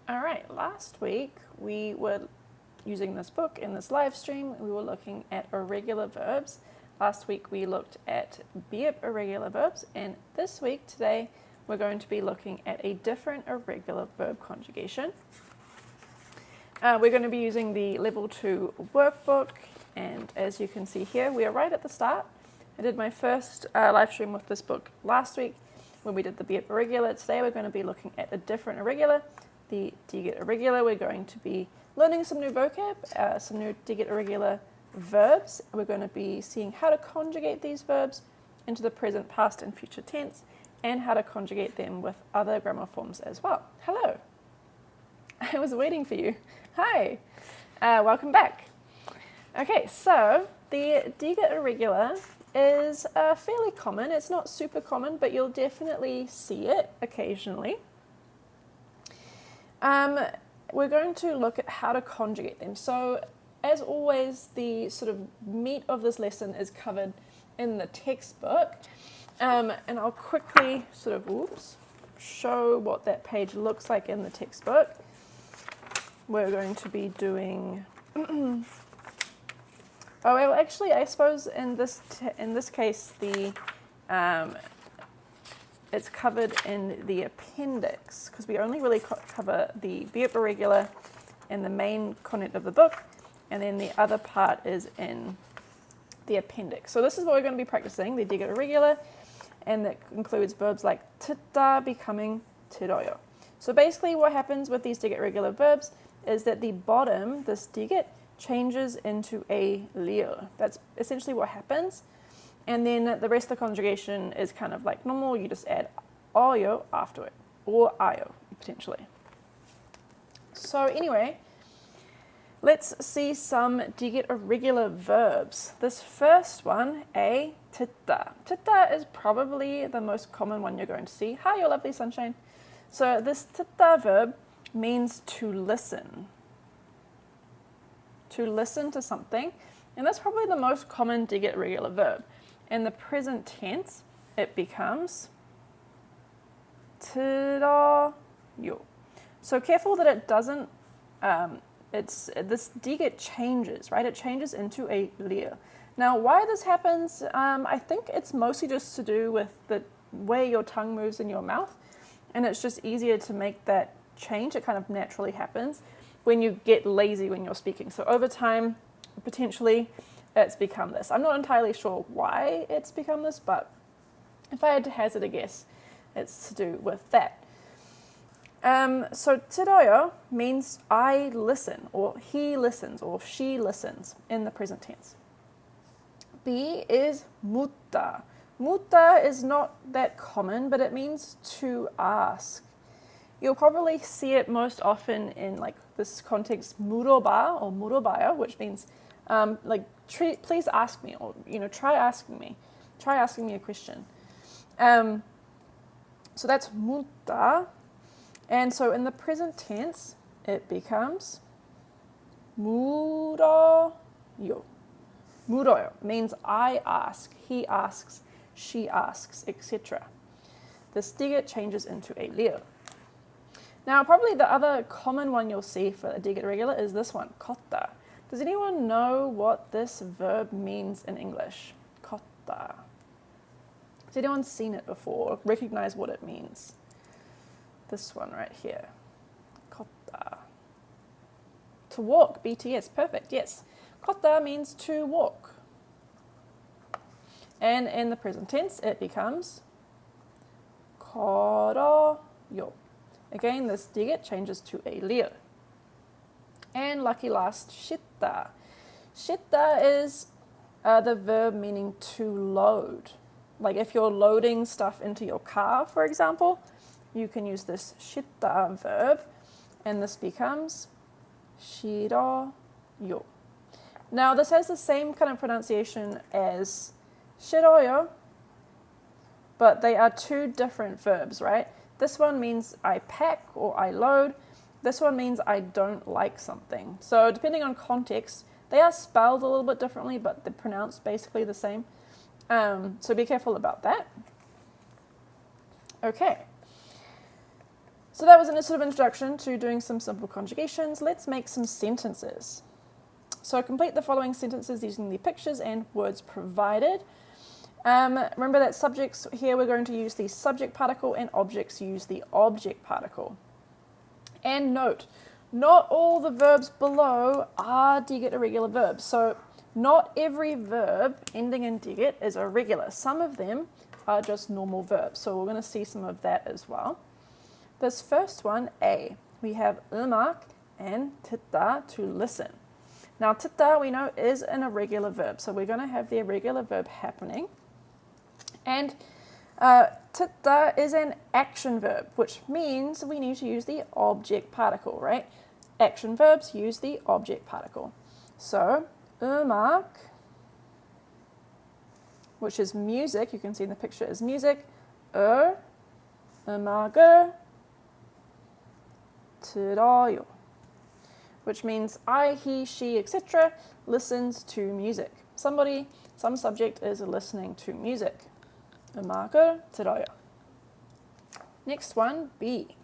All right, last week we were using this book in this live stream. We were looking at irregular verbs. Last week we looked at irregular verbs, and this week, today, we're going to be looking at a different irregular verb conjugation. We're going to be using the Level 2 workbook, and as you can see here, we are right at the start. I did my first live stream with this book last week when we did the irregular. Today we're going to be looking at a different irregular, the digit irregular. We're going to be learning some new vocab, some new digit irregular verbs. We're going to be seeing how to conjugate these verbs into the present, past, and future tense, and how to conjugate them with other grammar forms as well. Hello. I was waiting for you. Hi. Welcome back. Okay, so the digit irregular is fairly common. It's not super common, but you'll definitely see it occasionally. We're going to look at how to conjugate them. So, as always, the sort of meat of this lesson is covered in the textbook. And I'll quickly sort of, show what that page looks like in the textbook. We're going to be doing... Oh, well, actually, I suppose in this case, the it's covered in the appendix, because we only really cover the verb irregular and the main content of the book, and then the other part is in the appendix. So this is what we're going to be practicing, the digit irregular, and that includes verbs like tita becoming tiroyo. So basically what happens with these digit irregular verbs is that the bottom, this digit, changes into a lio. That's essentially what happens. And then the rest of the conjugation is kind of like normal. You just add oyo after it, or ayo, potentially. So anyway, let's see some digit irregular verbs. This first one, a tita. Tita is probably the most common one you're going to see. Hi, your lovely sunshine. So this tita verb means to listen. To listen to something. And that's probably the most common digit irregular verb. In the present tense, it becomes tiroyo. So careful that it doesn't, this digit changes, right? It changes into a lio. Now, why this happens, I think it's mostly just to do with the way your tongue moves in your mouth, and it's just easier to make that change. It kind of naturally happens when you get lazy when you're speaking. So over time, potentially, it's become this. I'm not entirely sure why it's become this, but if I had to hazard a guess, it's to do with that. So tiroyo means I listen, or he listens, or she listens in the present tense. B is mutta. Mutta is not that common, but it means to ask. You'll probably see it most often in like this context, muroba or murobaya, which means please ask me, or try asking me a question. So that's mutta, and so in the present tense it becomes muroyo. Muroyo means I ask, he asks, she asks, etc. This digit changes into a lio. Now, probably the other common one you'll see for a digit irregular is this one, kotta. Does anyone know what this verb means in English? Kotta. Has anyone seen it before or recognize what it means? This one right here. Kotta. To walk, BTS, perfect, yes. Kotta means to walk. And in the present tense, it becomes koroyo. Again, this digit changes to a lio. And lucky last, shita. Shita is the verb meaning to load. Like if you're loading stuff into your car, for example, you can use this shita verb, and this becomes shiroyo. Now, this has the same kind of pronunciation as shiroyo, but they are two different verbs, right? This one means I pack or I load. This one means I don't like something. So depending on context, they are spelled a little bit differently, but they're pronounced basically the same. So be careful about that. Okay. So that was a sort of introduction to doing some simple conjugations. Let's make some sentences. So complete the following sentences using the pictures and words provided. Remember that subjects here, we're going to use the subject particle, and objects use the object particle. And note, not all the verbs below are digit irregular verbs. So not every verb ending in digit is irregular. Some of them are just normal verbs. So we're going to see some of that as well. This first one, A, we have 음악 and 듣다, to listen. Now 듣다, we know, is an irregular verb. So we're going to have the irregular verb happening. And 듣다 is an action verb, which means we need to use the object particle, right? Action verbs use the object particle. So 음악, which is music, you can see in the picture is music. 음악을 들어요, which means I, he, she, etc. listens to music. Somebody, some subject is listening to music. 음악을 들어요. Next one, B.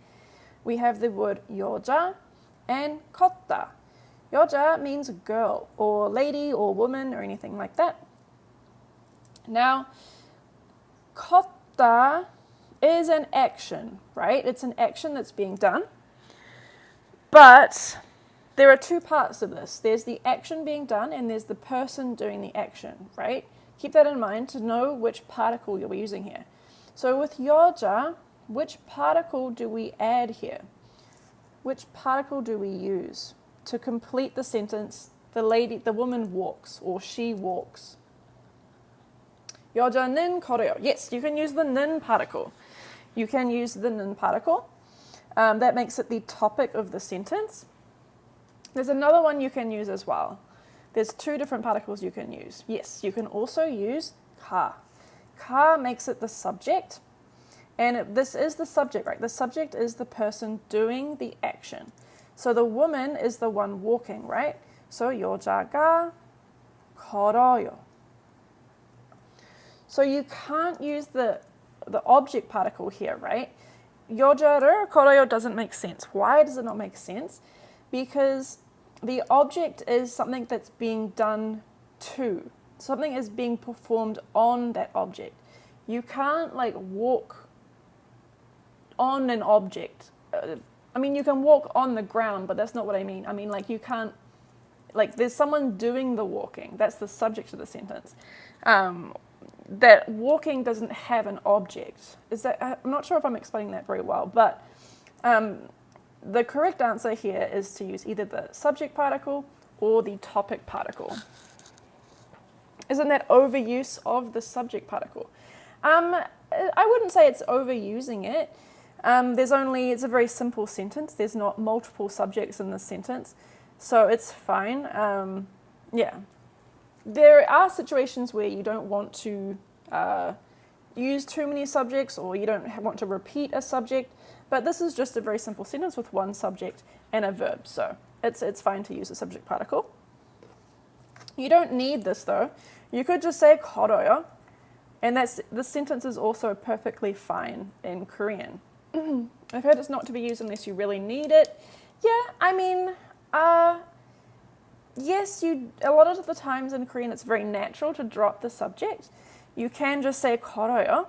We have the word 여자 and 컸다. 여자 means girl or lady or woman or anything like that. Now, 컸다 is an action, right? It's an action that's being done. But there are two parts of this. There's the action being done and there's the person doing the action, right? Keep that in mind to know which particle you're using here. So with 여자, which particle do we add here? Which particle do we use to complete the sentence? The woman walks, or she walks. 여자는 걸어요. Yes, you can use the 는 particle. You can use the 는 particle. That makes it the topic of the sentence. There's another one you can use as well. There's two different particles you can use. Yes, you can also use 가. 가 makes it the subject. And this is the subject, right? The subject is the person doing the action. So the woman is the one walking, right? So 여자가 걸어요. So you can't use the object particle here, right? 여자를 걸어요 doesn't make sense. Why does it not make sense? Because the object is something that's being done to. Something is being performed on that object. You can't like walk on an object. I mean, you can walk on the ground, but that's not what I mean. I mean, like, you can't, like, there's someone doing the walking. That's the subject of the sentence. That walking doesn't have an object. I'm not sure if I'm explaining that very well, but the correct answer here is to use either the subject particle or the topic particle. Isn't that overuse of the subject particle? I wouldn't say it's overusing it. It's a very simple sentence. There's not multiple subjects in this sentence, so it's fine. Yeah. There are situations where you don't want to use too many subjects, or you don't want to repeat a subject, but this is just a very simple sentence with one subject and a verb, so it's fine to use a subject particle. You don't need this though. You could just say 걸어요, and this sentence is also perfectly fine in Korean. I've heard it's not to be used unless you really need it. Yeah, I mean, yes, a lot of the times in Korean it's very natural to drop the subject. You can just say 걸어요,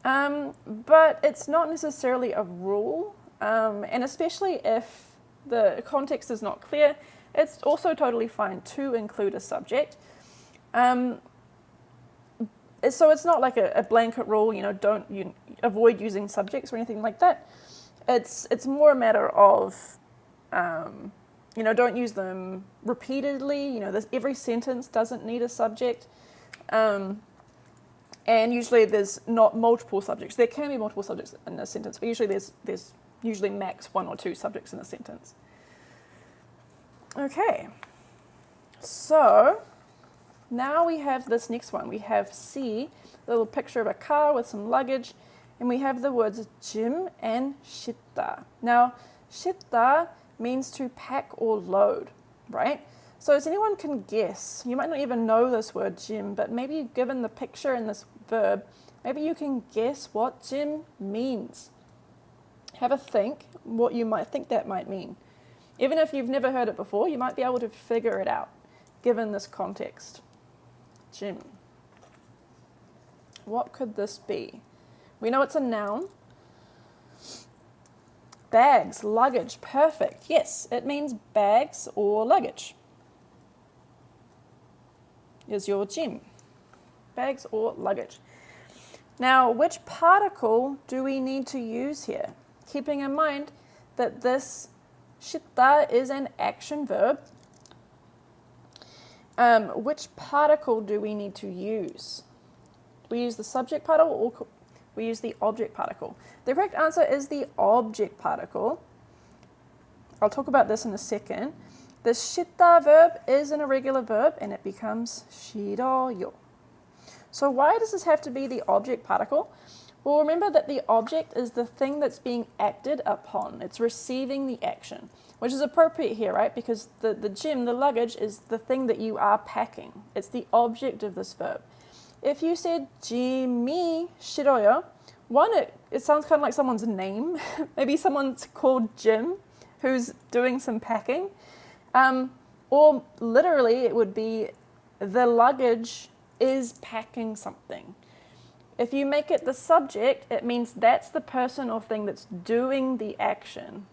but it's not necessarily a rule, and especially if the context is not clear, it's also totally fine to include a subject. So it's not like a blanket rule, don't avoid using subjects or anything like that. It's more a matter of, don't use them repeatedly. Every sentence doesn't need a subject. And usually there's not multiple subjects. There can be multiple subjects in a sentence, but usually there's usually max one or two subjects in a sentence. Okay, so now we have this next one. We have C, a little picture of a car with some luggage, and we have the words 짐 and 싣다. Now, 싣다 means to pack or load, right? So as anyone can guess, you might not even know this word 짐, but maybe given the picture and this verb, maybe you can guess what 짐 means. Have a think what you might think that might mean. Even if you've never heard it before, you might be able to figure it out, given this context. Gym. What could this be? We know it's a noun. Bags, luggage, perfect. Yes, it means bags or luggage. Is your gym. Bags or luggage. Now, which particle do we need to use here? Keeping in mind that this shita is an action verb. Which particle do we need to use? Do we use the subject particle or we use the object particle? The correct answer is the object particle. I'll talk about this in a second. The shita verb is an irregular verb and it becomes shiroyo. So why does this have to be the object particle? Well, remember that the object is the thing that's being acted upon. It's receiving the action, which is appropriate here, right? Because the gym, the luggage, is the thing that you are packing. It's the object of this verb. If you said jimi shiroyo, one, it sounds kind of like someone's name. Maybe someone's called Jim who's doing some packing. Or literally it would be the luggage is packing something. If you make it the subject, it means that's the person or thing that's doing the action.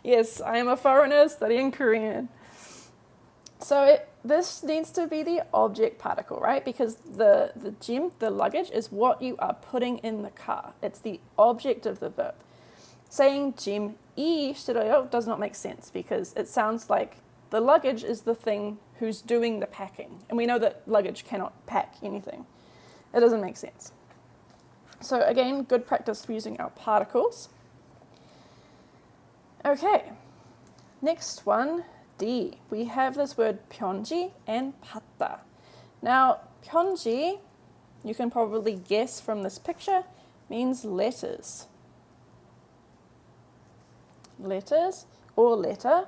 Yes, I am a foreigner studying Korean. So this needs to be the object particle, right? Because the gym, the luggage, is what you are putting in the car. It's the object of the verb. Saying gym 이 싫어요 does not make sense because it sounds like the luggage is the thing who's doing the packing. And we know that luggage cannot pack anything. It doesn't make sense. So again, good practice for using our particles. Okay, next one, D. We have this word 편지 and 봤다. Now, 편지, you can probably guess from this picture, means letters. Letters or letter.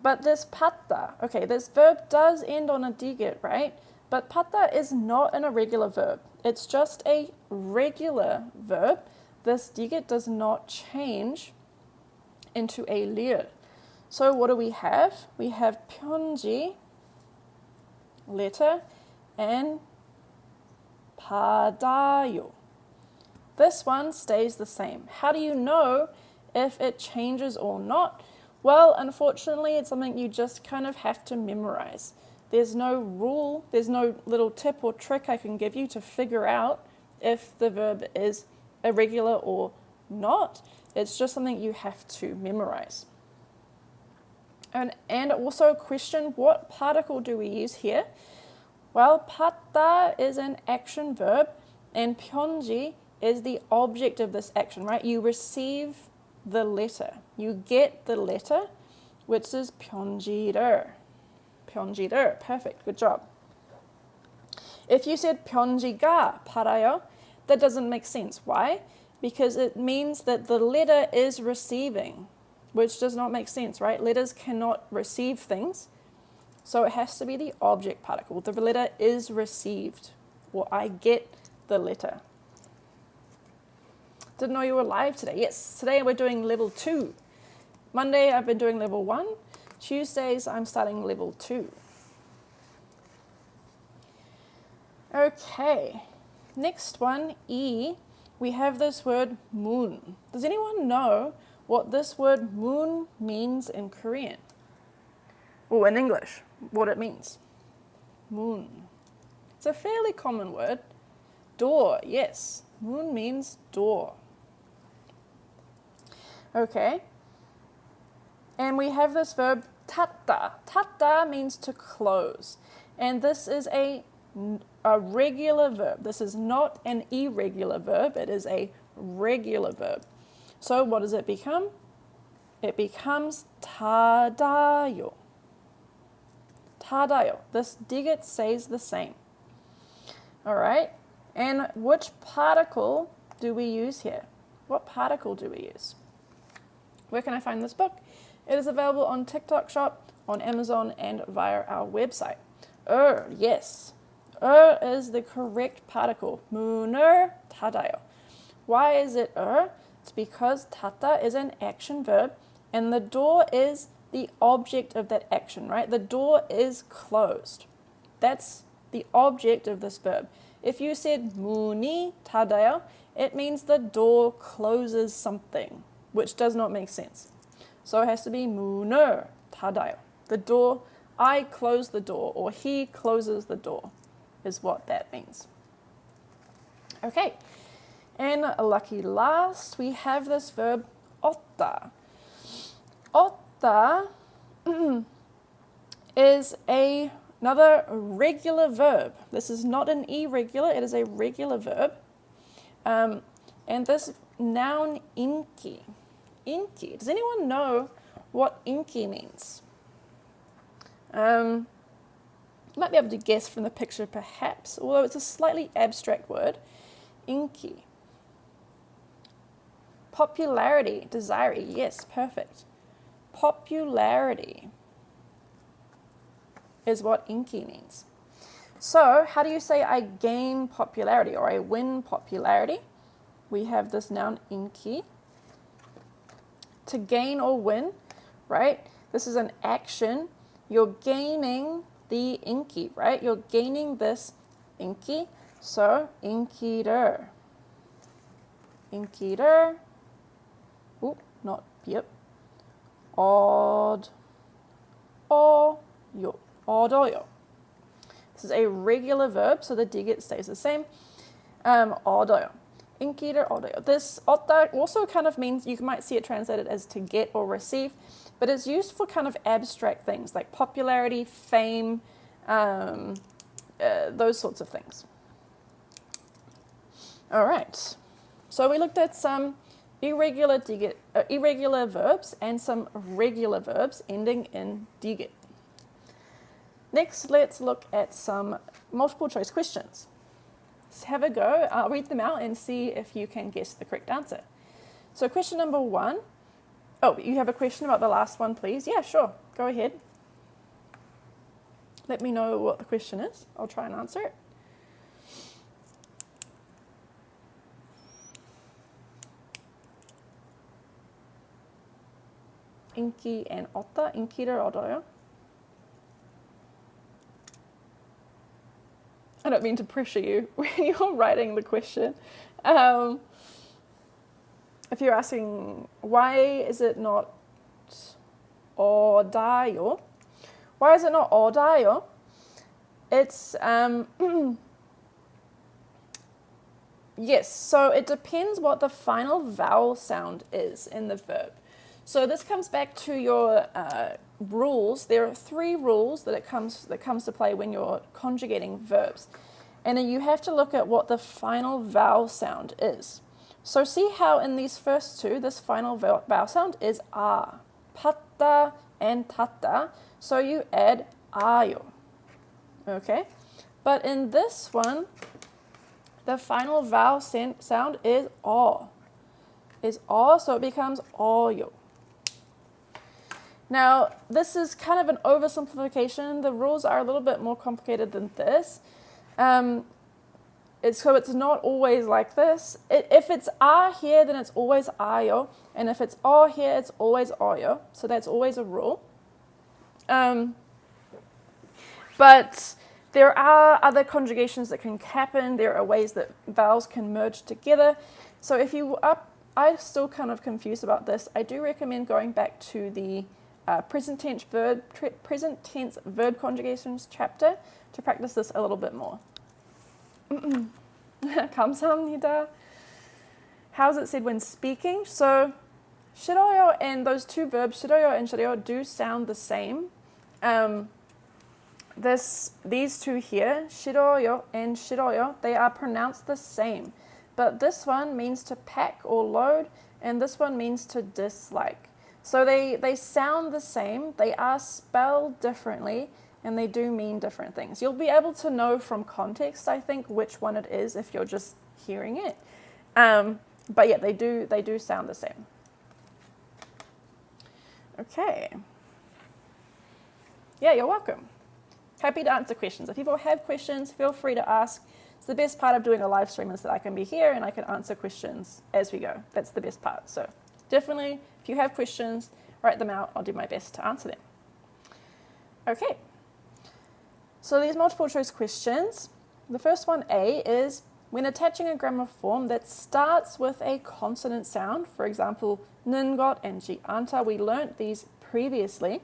But this 봤다, okay, this verb does end on a digit, right? But 봤다 is not an irregular verb. It's just a regular verb. This digit does not change into a liur. So what do we have? We have 편지, letter, and 받아요. This one stays the same. How do you know if it changes or not? Well, unfortunately, it's something you just kind of have to memorize. There's no rule, there's no little tip or trick I can give you to figure out if the verb is irregular or not. It's just something you have to memorize. And also question, what particle do we use here? Well, 받다 is an action verb and 편지 is the object of this action, right? You receive the letter. You get the letter, which is 편지를. 편지를. Perfect. Good job. If you said 편지가 팔아요, that doesn't make sense. Why? Because it means that the letter is receiving, which does not make sense, right? Letters cannot receive things, so it has to be the object particle. The letter is received, or I get the letter. Didn't know you were live today. Yes, today we're doing level 2. Monday I've been doing level 1. Tuesdays I'm starting level 2. Okay, next one, E. We have this word moon. Does anyone know what this word moon means in Korean? Or in English, what it means? Moon. It's a fairly common word. Door, yes. Moon means door. Okay. And we have this verb 닫다. 닫다 means to close. And this is a regular verb. This is not an irregular verb. It is a regular verb. So what does it become? It becomes 닫아요. 닫아요. This digit stays the same. All right. And which particle do we use here? What particle do we use? Where can I find this book? It is available on TikTok Shop, on Amazon, and via our website. Yes. Is the correct particle. 문을 닫아요. Why is it It's because tata is an action verb and the door is the object of that action, right? The door is closed. That's the object of this verb. If you said 문이 닫아요, it means the door closes something, which does not make sense. So it has to be 문을 닫아요. The door, I close the door, or he closes the door, is what that means. Okay, and lucky last, we have this verb ot다. Ot다 is another regular verb. This is not an irregular, it is a regular verb. And this noun inki. Inki. Does anyone know what inki means? You might be able to guess from the picture perhaps, although it's a slightly abstract word. Inki. Popularity, desire, yes, perfect. Popularity is what inki means. So, how do you say I gain popularity or I win popularity? We have this noun inki. To gain or win, right? This is an action. You're gaining the inki, right? You're gaining this inki. So, 인기를. 인기를. Ooh, not yep. 얻어요. 얻어요. This is a regular verb, so the digit stays the same. 얻어요. 인기를 얻어요. This 얻다 also kind of means, you might see it translated as to get or receive, but it's used for kind of abstract things like popularity, fame, those sorts of things. All right, so we looked at some irregular verbs and some regular verbs ending in digit. Next, let's look at some multiple choice questions. Let's have a go. I'll read them out and see if you can guess the correct answer. So question number 1. Oh, you have a question about the last one, please? Yeah, sure. Go ahead. Let me know what the question is. I'll try and answer it. 인기 and 얻다. 인기를 얻어요. I don't mean to pressure you when you're writing the question. If you're asking, why is it not 얻어요? Why is it not 얻어요? It's, yes, so it depends what the final vowel sound is in the verb. So this comes back to your rules. There are 3 rules that comes to play when you're conjugating verbs. And then you have to look at what the final vowel sound is. So see how in these first 2, this final vowel sound is a. 팠다 and 탔다. So you add 아요. Okay? But in this one, the final vowel sound is 어. So it becomes 어요. Now, this is kind of an oversimplification. The rules are a little bit more complicated than this. So it's not always like this. If it's a here, then it's always ayo. And if it's o here, it's always oyo. So that's always a rule. But there are other conjugations that can happen. There are ways that vowels can merge together. So if you are still kind of confused about this, I do recommend going back to the present tense verb conjugations chapter to practice this a little bit more. 감사합니다. How's it said when speaking? So 싫어요 and those 2 verbs, 싫어요 and 싫어요, do sound the same. These 2 here, 싫어요 and 싫어요, they are pronounced the same. But this one means to pack or load, and this one means to dislike. So they sound the same, they are spelled differently, and they do mean different things. You'll be able to know from context, I think, which one it is if you're just hearing it. But yeah, they do sound the same. Okay. Yeah, you're welcome. Happy to answer questions. If people have questions, feel free to ask. It's the best part of doing a live stream is that I can be here and I can answer questions as we go. That's the best part. So definitely, if you have questions, write them out. I'll do my best to answer them. Okay. So these multiple choice questions, the first one, A, is when attaching a grammar form that starts with a consonant sound, for example, 는것 and 지 않다, we learnt these previously,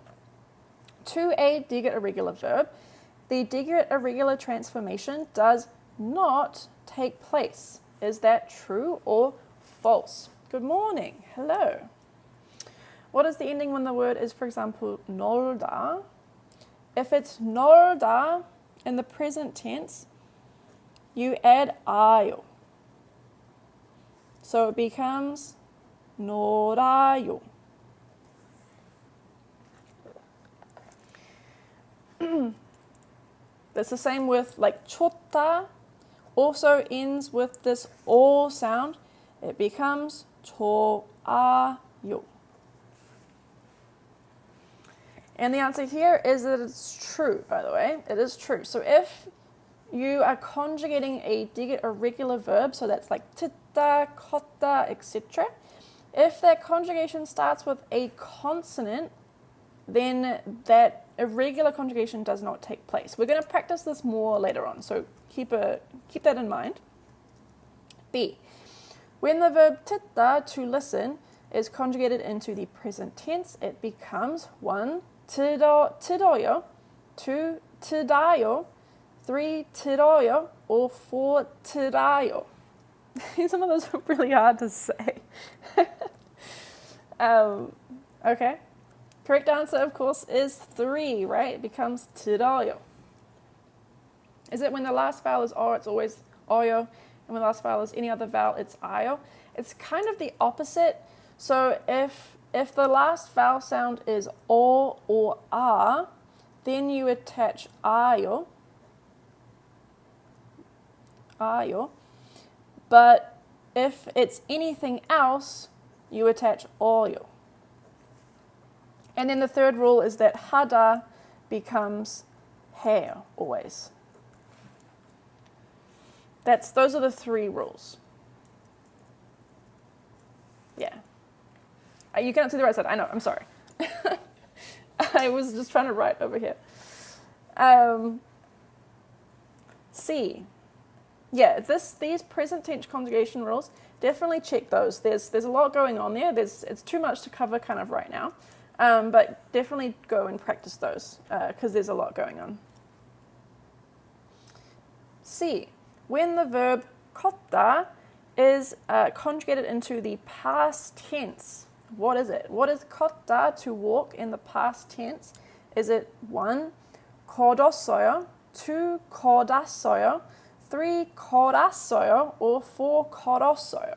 to a digit irregular verb, the digit irregular transformation does not take place. Is that true or false? Good morning. Hello. What is the ending when the word is, for example, 놀다? If it's 놀다 in the present tense, you add 아요. So it becomes 놀아요. It's the same with like 좋다, also ends with this O sound. It becomes 좋아요. And the answer here is that it's true, by the way. It is true. So if you are conjugating a digit irregular verb, so that's like 듣다, 컸다, etc. If that conjugation starts with a consonant, then that irregular conjugation does not take place. We're going to practice this more later on, so keep that in mind. B. When the verb 듣다, to listen, is conjugated into the present tense, it becomes 1. 들어요, 2. 듣다요, 3. 들어요, or 4. 들어요. Some of those are really hard to say. Okay. Correct answer, of course, is 3, right? It becomes 들어요. Is it when the last vowel is O, it's always 어요, and when the last vowel is any other vowel, it's 아요? It's kind of the opposite. So if the last vowel sound is O or A, then you attach 아요. 아요. But if it's anything else, you attach 어요. And then the third rule is that 하다 becomes 해요, always. Those are the 3 rules. Yeah. You cannot see the right side. I know, I'm sorry. I was just trying to write over here. C. Yeah, these present tense conjugation rules, definitely check those. There's a lot going on there. It's too much to cover kind of right now. But definitely go and practice those because there's a lot going on. C. When the verb 걷다 is conjugated into the past tense, what is it? What is 걷다, to walk, in the past tense? Is it 1. 걸었어요, 2. 걸었어요, 3. 걸었어요, or 4. 걸었어요?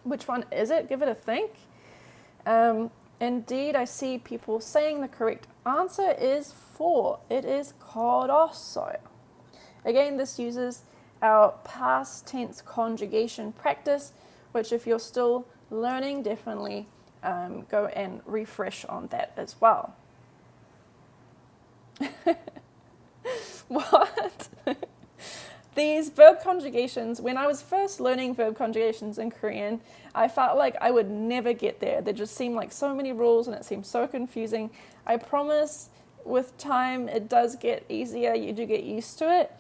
Which one is it? Give it a think. Indeed, I see people saying the correct answer is 4. It is 걸었어요. Again, this uses our past tense conjugation practice, which if you're still learning, definitely go and refresh on that as well. What? These verb conjugations, when I was first learning verb conjugations in Korean, I felt like I would never get there. There just seemed like so many rules and it seemed so confusing. I promise with time it does get easier, you do get used to it.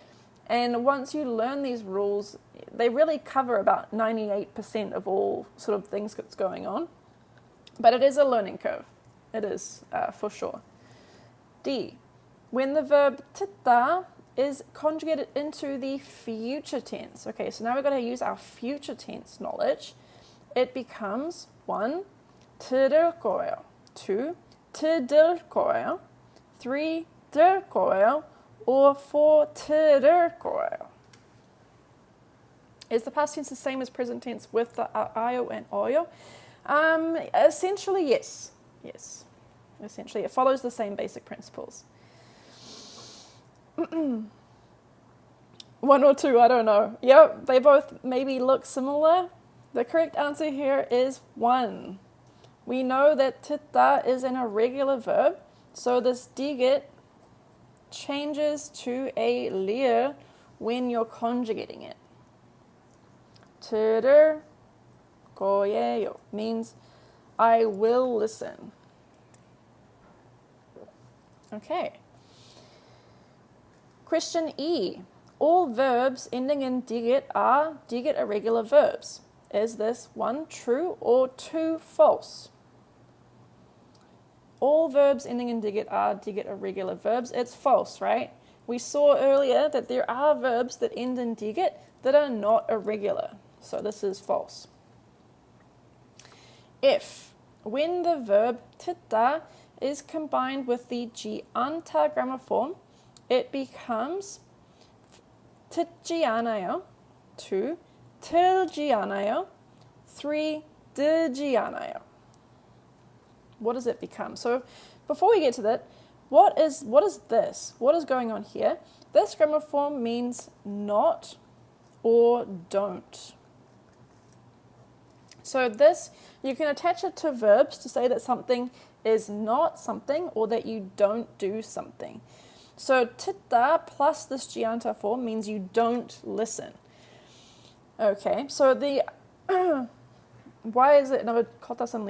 And once you learn these rules, they really cover about 98% of all sort of things that's going on. But it is a learning curve. It is, for sure. D. When the verb 듣다 is conjugated into the future tense. Okay, so now we've got to use our future tense knowledge. It becomes 1. 들을 거예요, 2. 들을 거예요, 3. 들 거예요, or 4. 들을 거예요. Is the past tense the same as present tense with the 아요 and 어요? Essentially, yes. Yes. Essentially, it follows the same basic principles. 1 or 2, I don't know. Yep, they both maybe look similar. The correct answer here is 1. We know that 듣다 is an irregular verb, so this digit changes to a lir when you're conjugating it. 들을 거예요 means I will listen. Okay. Question E. All verbs ending in digit are digit irregular verbs. Is this 1 true or 2 false? All verbs ending in digit are digit irregular verbs. It's false, right? We saw earlier that there are verbs that end in digit that are not irregular. So this is false. If, when the verb 듣다 is combined with the 지않다 grammar form, it becomes 듣지 않아요, 2, 들지 않아요, 3, 듣지 않아요. What does it become? So before we get to that, what is this? What is going on here? This grammar form means not or don't. So this, you can attach it to verbs to say that something is not something or that you don't do something. So 듣다 plus this 지않다 form means you don't listen. Okay, so the why is it 나를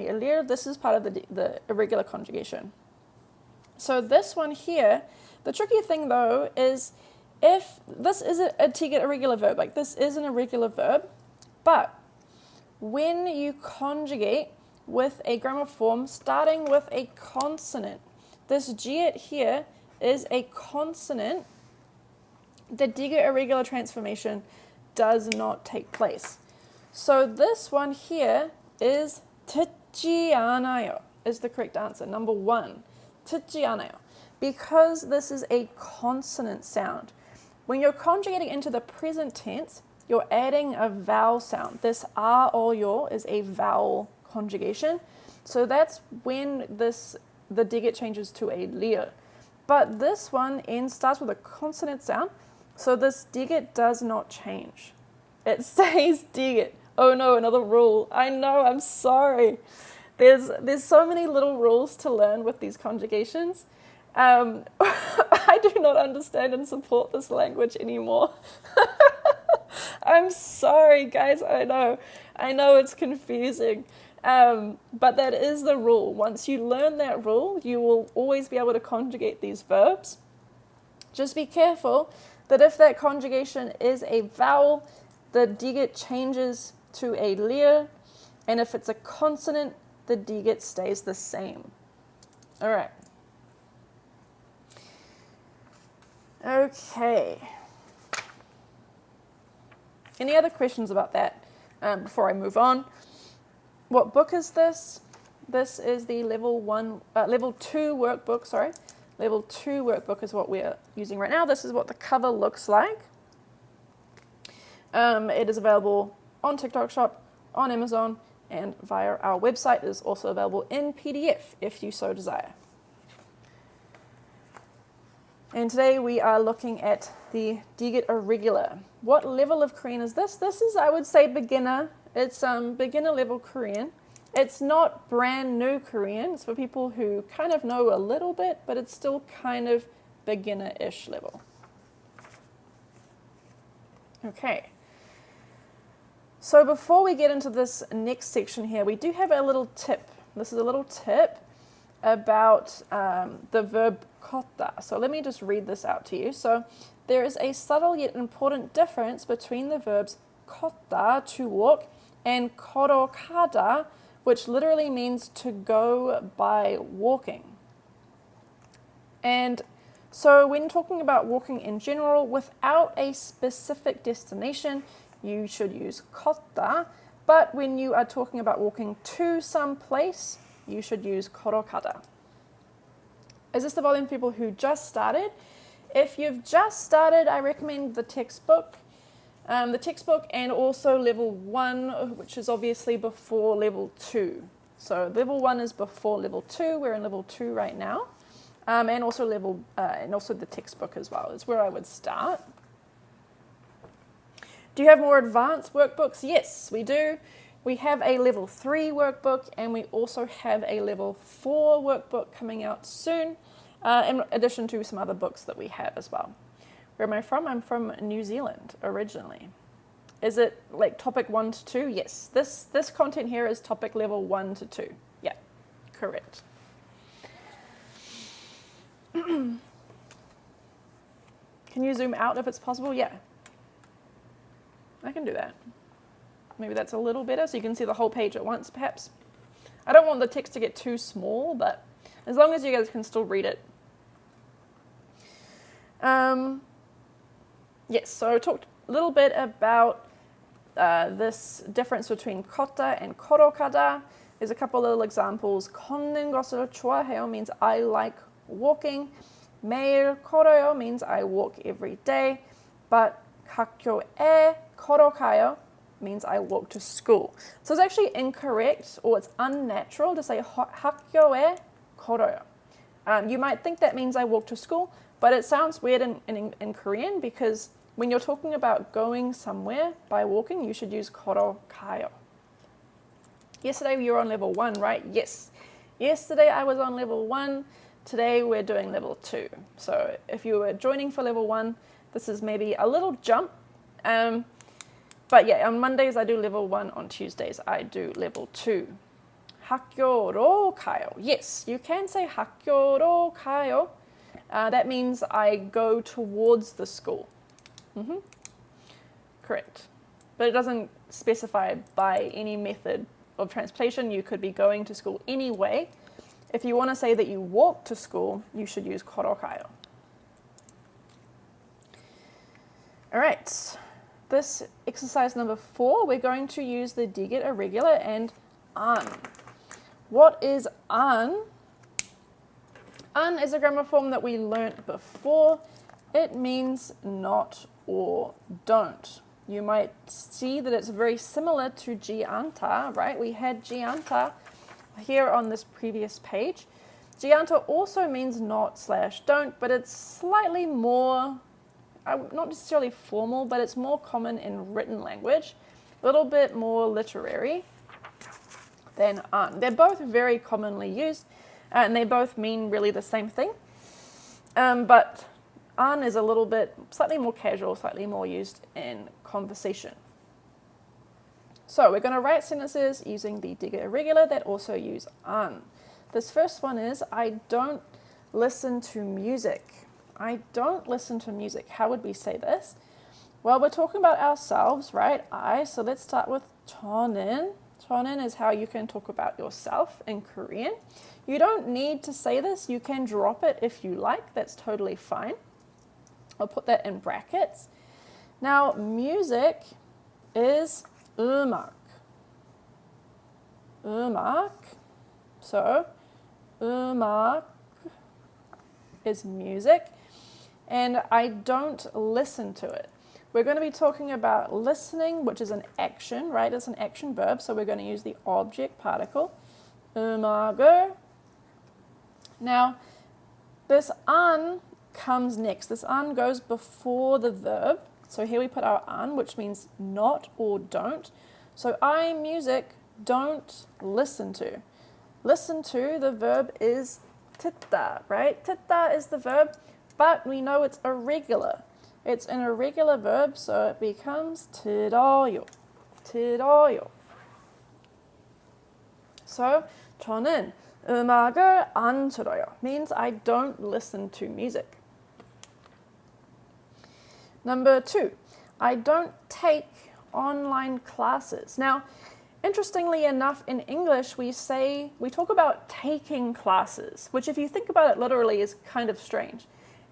earlier? This is part of the irregular conjugation. So this one here, the tricky thing though is if this is a digit irregular verb, like this is an irregular verb, but when you conjugate with a grammar form starting with a consonant, this digit here is a consonant, the digit irregular transformation does not take place. So this one here is 듣지 않아요 is the correct answer. Number 1, 듣지 않아요. Because this is a consonant sound. When you're conjugating into the present tense, you're adding a vowel sound. This a or yo is a vowel conjugation. So that's when the digit changes to a lir. But this one starts with a consonant sound, so this digit does not change. It stays digit. Oh no, another rule. I know, I'm sorry. There's so many little rules to learn with these conjugations. I do not understand and support this language anymore. I'm sorry, guys. I know it's confusing. But that is the rule. Once you learn that rule, you will always be able to conjugate these verbs. Just be careful that if that conjugation is a vowel, the digit changes to a lir, and if it's a consonant, the digit stays the same. All right. Okay. Any other questions about that before I move on? What book is this? This is the level 2 workbook, sorry. Level 2 workbook is what we're using right now. This is what the cover looks like. It is available on TikTok Shop, on Amazon, and via our website. It is also available in PDF if you so desire. And today we are looking at the digit irregular. What level of Korean is this? This is, I would say, beginner. It's beginner level Korean. It's not brand new Korean. It's for people who kind of know a little bit, but it's still kind of beginner-ish level. Okay. So before we get into this next section here, we do have a little tip. This is a little tip about the verb 걷다. So let me just read this out to you. So there is a subtle yet important difference between the verbs 걷다, to walk, and 걸어가다, which literally means to go by walking. And so when talking about walking in general, without a specific destination, you should use 걷다. But when you are talking about walking to some place, you should use 걸어가다. Is this the volume of people who just started? If you've just started, I recommend the textbook. And also level 1, which is obviously before level 2. So level 1 is before level 2. We're in level 2 right now. And also the textbook as well is where I would start. Do you have more advanced workbooks? Yes, we do. We have a level 3 workbook, and we also have a level 4 workbook coming out soon, in addition to some other books that we have as well. Where am I from? I'm from New Zealand originally. Is it like topic 1 to 2? Yes. This content here is topic level 1 to 2. Yeah, correct. Can you zoom out if it's possible? Yeah. I can do that. Maybe that's a little better so you can see the whole page at once, perhaps. I don't want the text to get too small, but as long as you guys can still read it. Yes, so I talked a little bit about this difference between kota and korokada. There's a couple little examples. 걷는 것을 좋아해요 means I like walking. 매일 걸어요 means I walk every day. But 학교에 걸어가요 means I walk to school. So it's actually incorrect, or it's unnatural to say 학교에 걸어요. You might think that means I walk to school, but it sounds weird in Korean because when you're talking about going somewhere by walking, you should use 걸어가요. Yesterday you were on level 1, right? Yes. Yesterday I was on level 1. Today we're doing level 2. So if you were joining for level 1, this is maybe a little jump. But yeah, on Mondays I do level 1. On Tuesdays I do level 2. 학교로 가요. Yes, you can say 학교로 가요. That means I go towards the school. Correct. But it doesn't specify by any method of translation. You could be going to school anyway. If you want to say that you walk to school, you should use 걸어가요. All right. This exercise number 4, we're going to use the digit irregular and an. What is an? An is a grammar form that we learnt before. It means not or don't. You might see that it's very similar to gianta, right? We had gianta here on this previous page. Gianta also means not/don't, but it's slightly more, not necessarily formal, but it's more common in written language, a little bit more literary than an. They're both very commonly used, and they both mean really the same thing. But an is a little bit, slightly more casual, slightly more used in conversation. So we're going to write sentences using the digit irregular that also use an. This first one is, I don't listen to music. I don't listen to music. How would we say this? Well, we're talking about ourselves, right? So let's start with 저는. 저는 is how you can talk about yourself in Korean. You don't need to say this. You can drop it if you like. That's totally fine. I'll put that in brackets. Now, music is 음악. 음악. So, 음악 is music. And I don't listen to it. We're going to be talking about listening, which is an action, right? It's an action verb, so we're going to use the object particle. 음악을. Now, this an comes next. This an goes before the verb. So here we put our an, which means not or don't. So I, music, don't listen to. Listen to, the verb is 듣다, right? 듣다 is the verb, but we know it's irregular. It's an irregular verb, so it becomes 들어요. 들어요. So 저는 음악을 안 들어요 means I don't listen to music. Number 2, I don't take online classes. Now, interestingly enough, in English, we talk about taking classes, which if you think about it literally is kind of strange.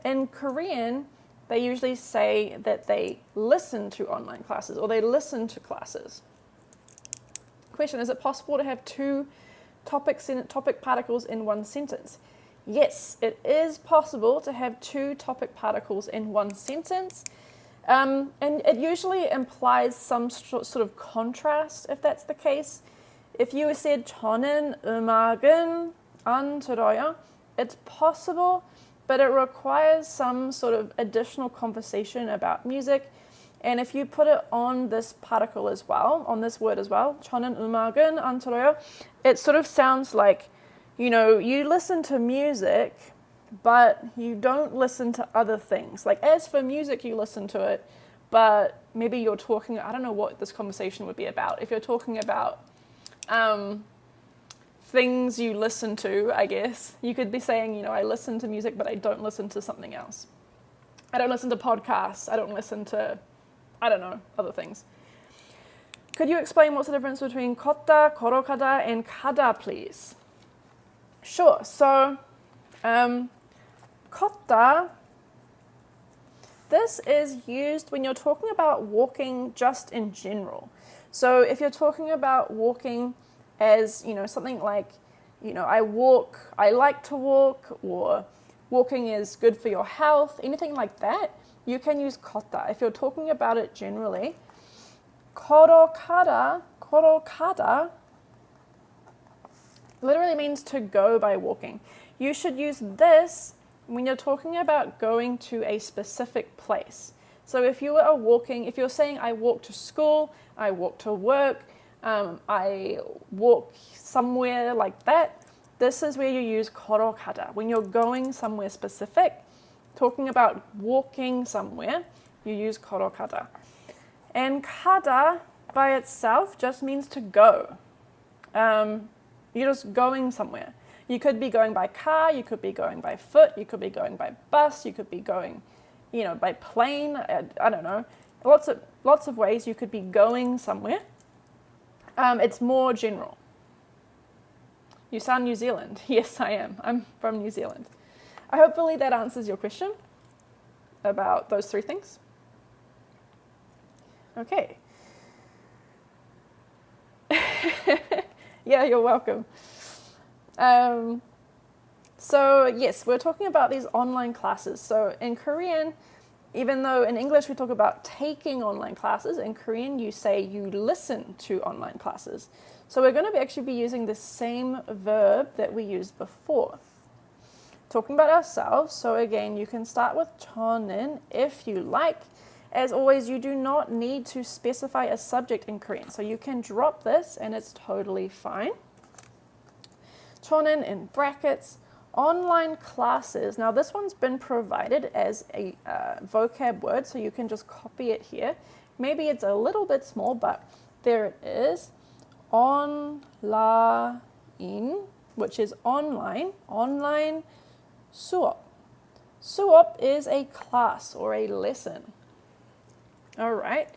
In Korean, they usually say that they listen to online classes or they listen to classes. Question, is it possible to have two topic particles in one sentence? Yes, it is possible to have two topic particles in one sentence. And it usually implies some sort of contrast, if that's the case. If you said 저는 음악은 안 들어요, it's possible, but it requires some sort of additional conversation about music. And if you put it on this particle as well, on this word as well, 저는 음악은 안 들어요, it sort of sounds like, you know, you listen to music, but you don't listen to other things. Like as for music, you listen to it, but maybe you're talking, I don't know what this conversation would be about. If you're talking about things you listen to, I guess, you could be saying, you know, I listen to music, but I don't listen to something else. I don't listen to podcasts. I don't listen to, I don't know, other things. Could you explain what's the difference between 걷다, 걸어가다, and 가다, please? Sure. So, 걷다, this is used when you're talking about walking just in general. So if you're talking about walking as, you know, something like, you know, I like to walk, or walking is good for your health, anything like that, you can use 걷다. If you're talking about it generally, 걸어가다 literally means to go by walking. You should use this when you're talking about going to a specific place. So if you are walking, if you're saying I walk to school, I walk to work, I walk somewhere like that, this is where you use 걸어가다. When you're going somewhere specific, talking about walking somewhere, you use 걸어가다. And 가다 by itself just means to go. You're just going somewhere. You could be going by car, you could be going by foot, you could be going by bus, you could be going, you know, by plane, I don't know. Lots of ways you could be going somewhere. It's more general. You sound New Zealand. Yes, I am. I'm from New Zealand. Hopefully that answers your question about those three things. Okay. Yeah, you're welcome. So yes, we're talking about these online classes. So in Korean, even though in English we talk about taking online classes, in Korean you say you listen to online classes. So we're going to actually be using the same verb that we used before. Talking about ourselves, so again, you can start with 저는 if you like. As always, you do not need to specify a subject in Korean. So you can drop this and it's totally fine. 저는 in brackets, online classes. Now this one's been provided as a vocab word, so you can just copy it here. Maybe it's a little bit small, but there it is. online, which is online. Online 수업. 수업 is a class or a lesson. All right.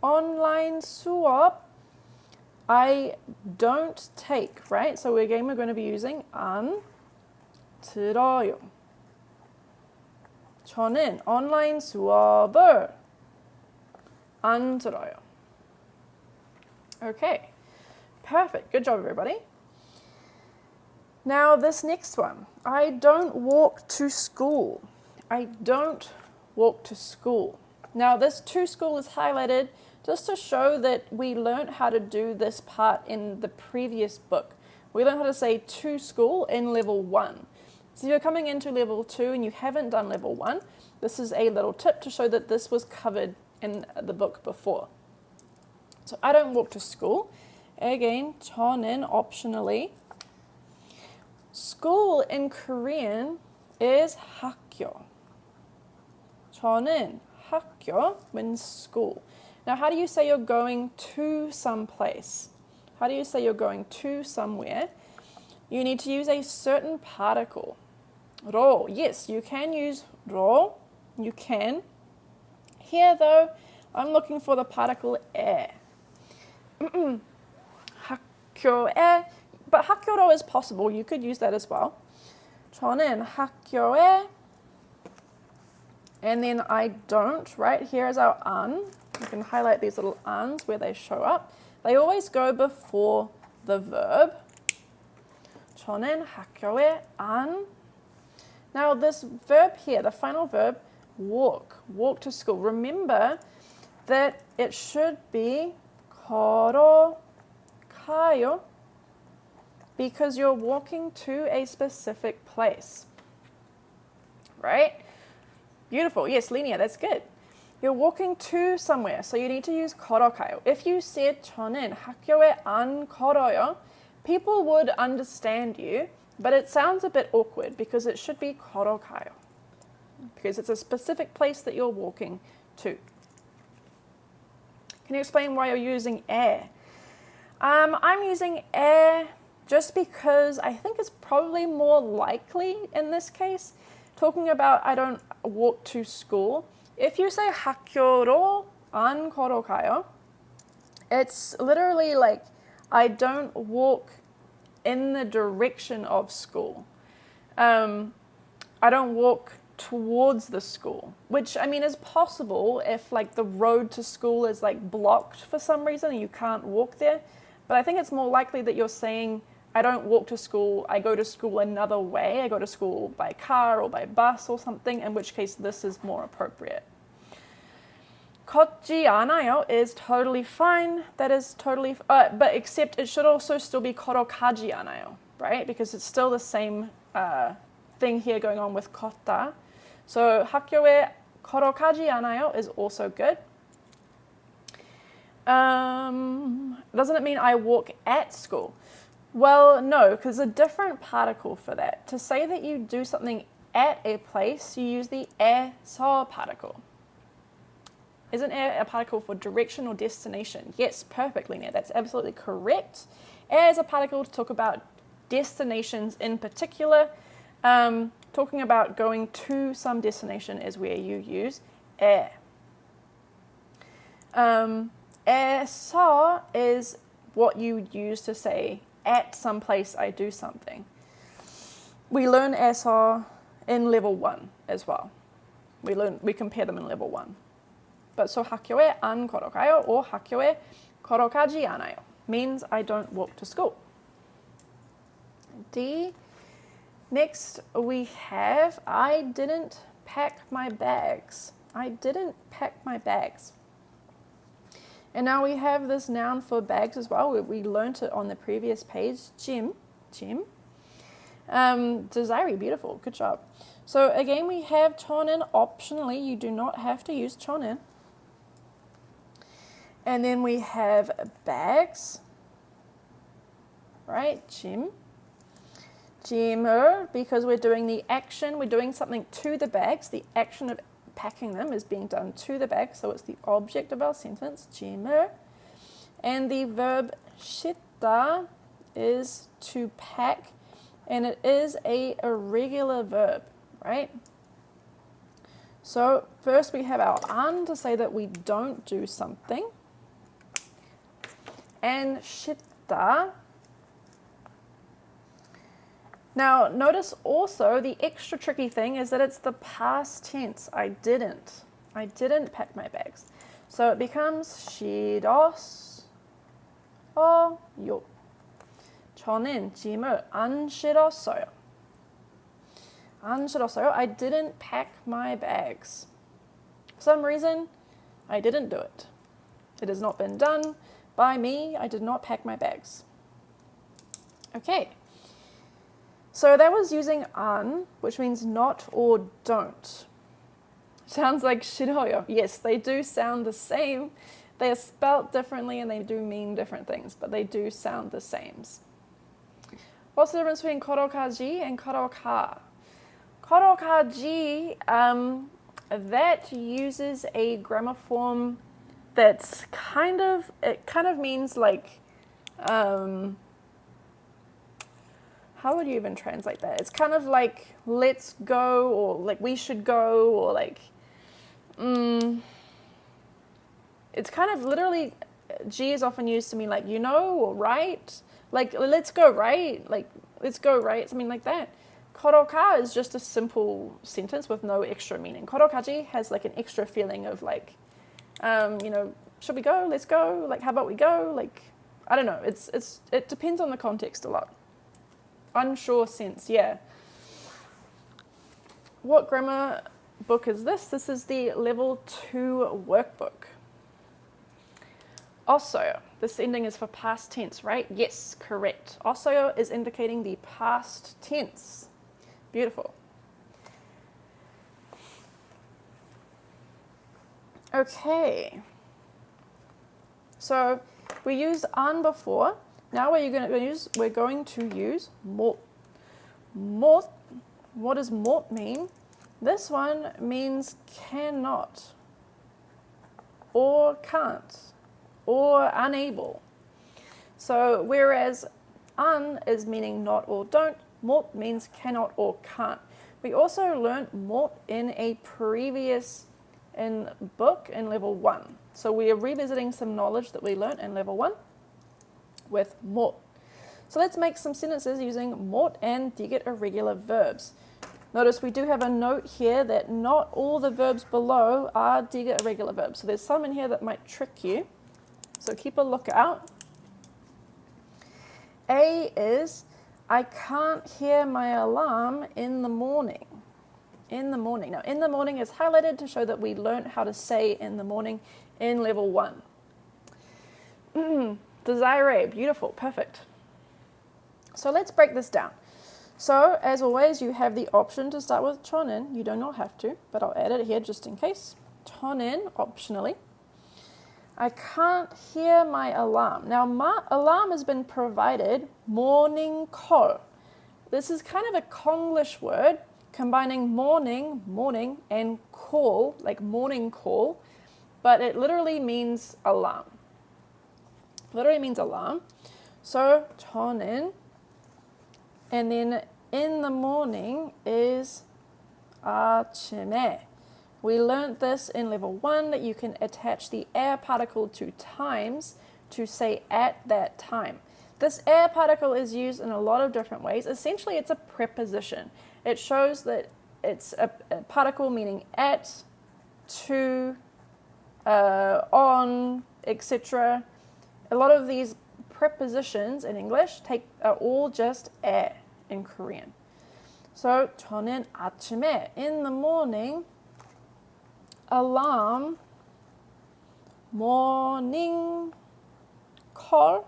Online 수업, I don't take, right? So again, we're going to be using 안 들어요. 저는 온라인 수업을 안 들어요. Okay, perfect. Good job, everybody. Now, this next one. I don't walk to school. I don't walk to school. Now, this to school is highlighted just to show that we learned how to do this part in the previous book. We learned how to say to school in level 1. So if you're coming into level 2 and you haven't done level 1, this is a little tip to show that this was covered in the book before. So I don't walk to school. Again, 저는 optionally. School in Korean is 학교. 저는 학교 means school. Now, how do you say you're going to some place? How do you say you're going to somewhere? You need to use a certain particle. 로. Yes, you can use 로. You can. Here, though, I'm looking for the particle 에. 학교에. But 학교로 is possible. You could use that as well. 저는 학교에. And then I don't. Right here is our 안. You can highlight these little ans where they show up. They always go before the verb. 저는 학교에 안. Now this verb here, the final verb, walk to school. Remember that it should be 걸어가요 because you're walking to a specific place. Right? Beautiful. Yes, Linnea, that's good. You're walking to somewhere, so you need to use 걸어가요. If you said 저는 학교에 안 걸어요, people would understand you but it sounds a bit awkward because it should be korokayo, because it's a specific place that you're walking to. Can you explain why you're using e? I'm using e just because I think it's probably more likely in this case, talking about I don't walk to school. If you say 학교로 안 걸어가요, it's literally like I don't walk in the direction of school. I don't walk towards the school, which I mean is possible if like the road to school is like blocked for some reason and you can't walk there. But I think it's more likely that you're saying I don't walk to school, I go to school another way. I go to school by car or by bus or something, in which case this is more appropriate. 걷지 않아요 is totally fine. That is totally, but except it should also still be 걸어가지 않아요, right? Because it's still the same thing here going on with 걷다. So 학교에 걸어가지 않아요 is also good. Doesn't it mean I walk at school? Well, no, because a different particle for that. To say that you do something at a place, you use the 에서 particle. Isn't a particle for direction or destination? Yes, perfectly, Nia. That's absolutely correct. Is a particle to talk about destinations in particular. Talking about going to some destination is where you use 에. 에서 is what you would use to say at some place I do something. We learn 에서 in level 1 as well. We compare them in level 1. But so 학교에 안 걸어가요 or 학교에 걸어가지 않아요 means I don't walk to school. D. Next we have I didn't pack my bags. I didn't pack my bags. And now we have this noun for bags as well. We learnt it on the previous page. 짐. Desiree, beautiful. Good job. So again, we have 저는. Optionally, you do not have to use 저는. And then we have bags. Right? 짐. 짐을, because we're doing the action, we're doing something to the bags. The action of packing them is being done to the bag, so it's the object of our sentence, 짐을. And the verb 싣다 is to pack, and it is a irregular verb, right? So first we have our 안 to say that we don't do something, and 싣다. Now, notice also the extra tricky thing is that it's the past tense. I didn't pack my bags. So it becomes 실었어요. 저는 짐을 안 실었어요. I didn't pack my bags. For some reason, I didn't do it. It has not been done by me. I did not pack my bags. Okay. So that was using 안, which means not or don't. Sounds like 싫어요. Yes, they do sound the same. They are spelt differently and they do mean different things, but they do sound the same. What's the difference between 걸어가지 and 걸어가? 걸어가지, that uses a grammar form that's it kind of means like, how would you even translate that? It's kind of like let's go, or like we should go, or like it's kind of literally G is often used to mean like or right, like let's go right, something like that. 걸어가 is just a simple sentence with no extra meaning. 걸어가지 has like an extra feeling of like should we go? Let's go. Like how about we go? Like I don't know. It depends on the context a lot. Unsure sense, yeah. What grammar book is this? This is the level 2 workbook. Also, this ending is for past tense, right? Yes, correct. Also is indicating the past tense. Beautiful. Okay. So we used 안 before. Now we're going to use 뭐. 못. What does 못 mean? This one means cannot, or can't, or unable. So whereas an is meaning not or don't, 못 means cannot or can't. We also learned 못 in a previous book in level 1. So we are revisiting some knowledge that we learned in level 1 with 못. So let's make some sentences using 못 and digit irregular verbs. Notice we do have a note here that not all the verbs below are digit irregular verbs. So there's some in here that might trick you. So keep a lookout. A is, I can't hear my alarm in the morning. In the morning. Now, in the morning is highlighted to show that we learned how to say in the morning in level 1. Desire, beautiful, perfect. So let's break this down. So, as always, you have the option to start with 저는. You do not have to, but I'll add it here just in case. 저는, optionally. I can't hear my alarm. Now, my alarm has been provided, morning call. This is kind of a Konglish word, combining morning, and call, like morning call, but it literally means alarm. Literally means alarm. So, 저는, and then in the morning is 아침에. We learned this in level 1 that you can attach the air particle to times to say at that time. This air particle is used in a lot of different ways. Essentially, it's a preposition. It shows that it's a particle meaning at, to, on, etc. A lot of these prepositions in English are all just 에 in Korean. So 저는 아침에, in the morning, alarm, morning call,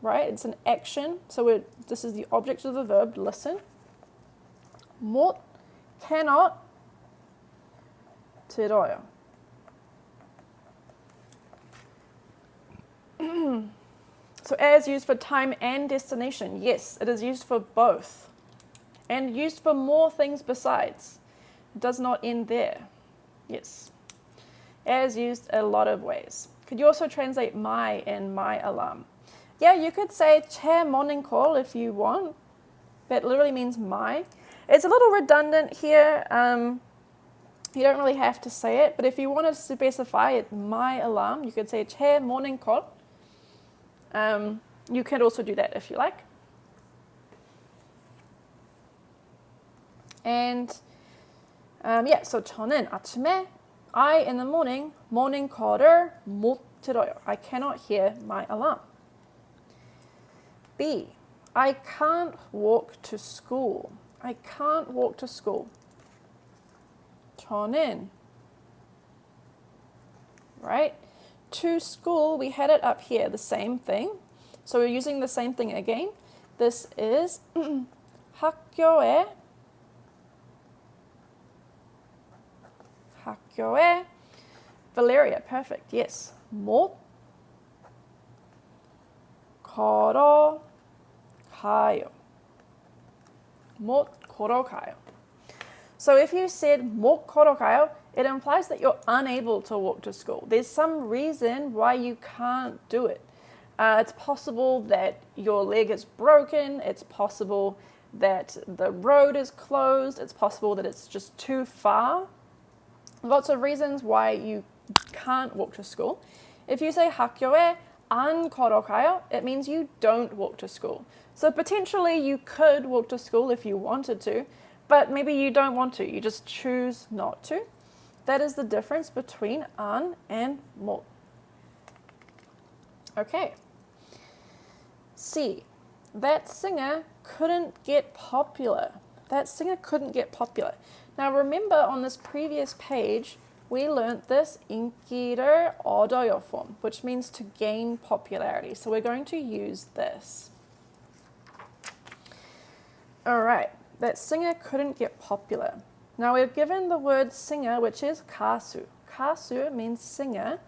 right? It's an action. So this is the object of the verb, listen. 못, cannot, 들어요. So as used for time and destination, yes, it is used for both. And used for more things besides. It does not end there. Yes. As used a lot of ways. Could you also translate my and my alarm? Yeah, you could say 제 morning call if you want. That literally means my. It's a little redundant here. You don't really have to say it, but if you want to specify it, my alarm, you could say 제 morning call. You can also do that if you like. And so 저는 아침에, I in the morning, morning call을 못 들어요. I cannot hear my alarm. B, I can't walk to school. I can't walk to school. 저는, right? To school, we had it up here, the same thing. So we're using the same thing again. This is 학교에, Valeria, perfect, yes. 못 걸어가요. 못 걸어가요. So if you said 못 걸어가요, it implies that you're unable to walk to school. There's some reason why you can't do it. It's possible that your leg is broken. It's possible that the road is closed. It's possible that it's just too far. Lots of reasons why you can't walk to school. If you say 학교에 안 걸어가요, it means you don't walk to school. So potentially you could walk to school if you wanted to, but maybe you don't want to. You just choose not to. That is the difference between 안 and 못. Okay. C. That singer couldn't get popular. That singer couldn't get popular. Now remember on this previous page, we learnt this 인기를 얻어요 form, which means to gain popularity. So we're going to use this. All right, that singer couldn't get popular. Now we're given the word singer, which is 가수. 가수 means singer.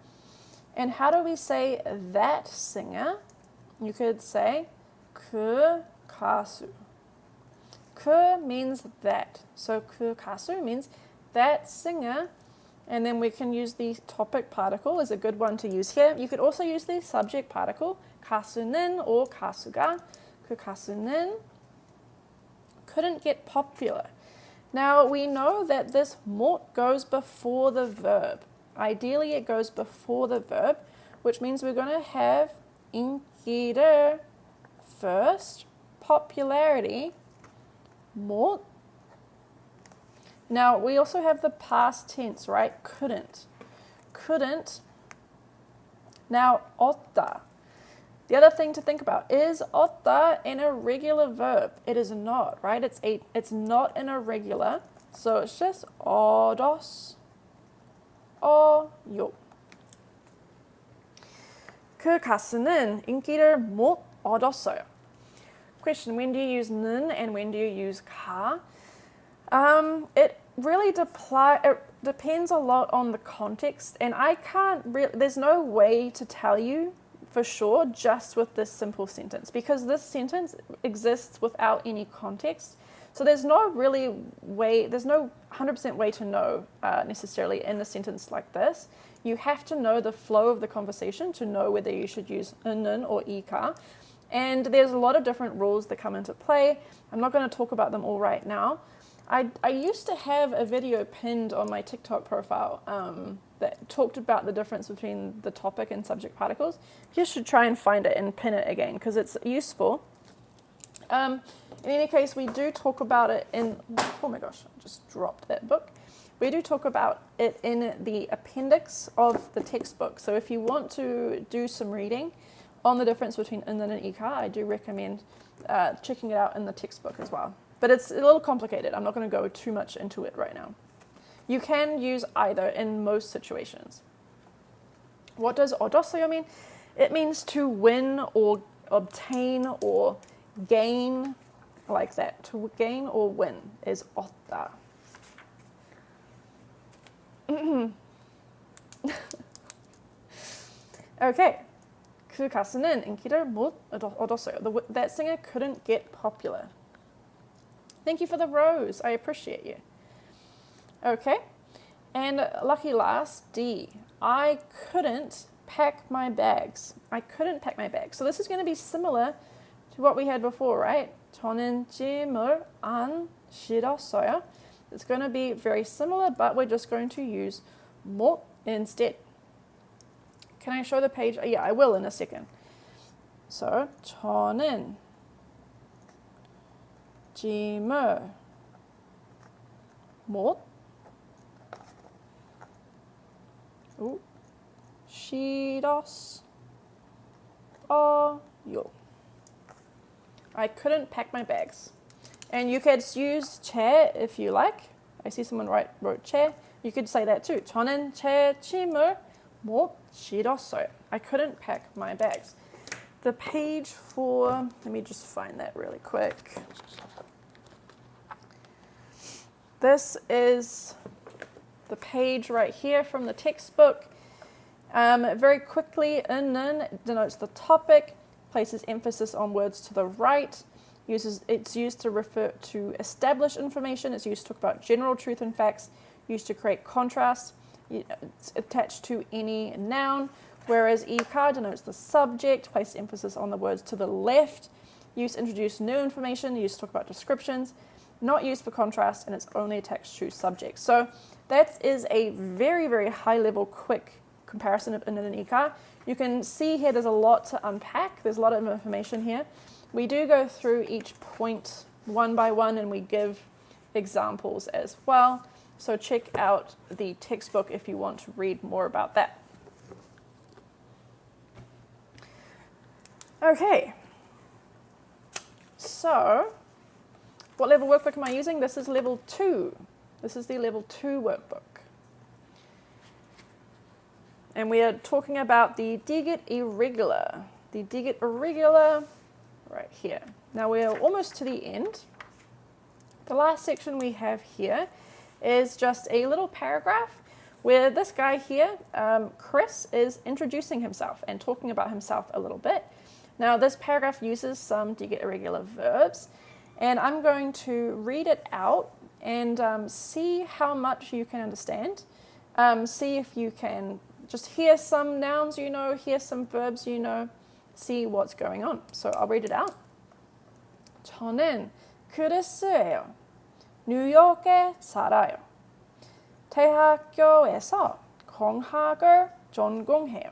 And how do we say that singer? You could say 그 가수. 그 means that. So 그 가수 means that singer. And then we can use the topic particle is a good one to use here. You could also use the subject particle, 가수는 or 가수가. 그 가수는 couldn't get popular. Now we know that this 못 goes before the verb. Ideally it goes before the verb, which means we're going to have 인기를 first, popularity, 못. Now, we also have the past tense, right? Couldn't. Couldn't. Now, 없다. The other thing to think about is 없다 an irregular verb? It is not, right? It's not an irregular. So it's just 어dos, 어요. 그 가수는 인기를 못 얻었어요. Question, when do you use 는 and when do you use 가? It really depends a lot on the context, and there's no way to tell you for sure just with this simple sentence, because this sentence exists without any context. So there's no 100% way to know necessarily in a sentence like this. You have to know the flow of the conversation to know whether you should use 는 or 이가. And there's a lot of different rules that come into play. I'm not going to talk about them all right now. I used to have a video pinned on my TikTok profile that talked about the difference between the topic and subject particles. You should try and find it and pin it again because it's useful. In any case, we do talk about it in... Oh my gosh, I just dropped that book. We do talk about it in the appendix of the textbook. So if you want to do some reading on the difference between 는 and 이가, I do recommend checking it out in the textbook as well. But it's a little complicated. I'm not going to go too much into it right now. You can use either in most situations. What does 얻었어요 mean? It means to win or obtain or gain, like that. To gain or win is 얻다. Okay. 그 가수는 인기를 못 얻었어요. That singer couldn't get popular. Thank you for the rose. I appreciate you. Okay. And lucky last, D. I couldn't pack my bags. I couldn't pack my bags. So this is going to be similar to what we had before, right? 저는 짐을 안 실었어요. It's going to be very similar, but we're just going to use 못 instead. Can I show the page? Yeah, I will in a second. So, 저는 짐을 못 실었어요. I couldn't pack my bags. And you could use chair if you like. I see someone wrote chair. You could say that too. 저는 제 짐을 못 실었어요. I couldn't pack my bags. The page for, let me just find that really quick. This is the page right here from the textbook. Very quickly, 는 denotes the topic, places emphasis on words to the right. It's used to refer to established information. It's used to talk about general truth and facts. Used to create contrast. It's attached to any noun. Whereas 이가 denotes the subject, places emphasis on the words to the left. Used to introduce new information. Used to talk about descriptions. Not used for contrast, and it's only attached to subjects. So that is a very, very high-level, quick comparison of 는 and 이가. You can see here there's a lot to unpack. There's a lot of information here. We do go through each point one by one, and we give examples as well. So check out the textbook if you want to read more about that. Okay. So, what level workbook am I using? This is level 2. This is the level 2 workbook. And we are talking about the digit irregular. The digit irregular right here. Now we are almost to the end. The last section we have here is just a little paragraph where this guy here, Chris, is introducing himself and talking about himself a little bit. Now this paragraph uses some to get irregular verbs, and I'm going to read it out and see how much you can understand. See if you can just hear some nouns you know, hear some verbs you know, see what's going on. So I'll read it out. 저는 크리스예요. 뉴욕에 살아요. 대학교에서 공학을 전공해요.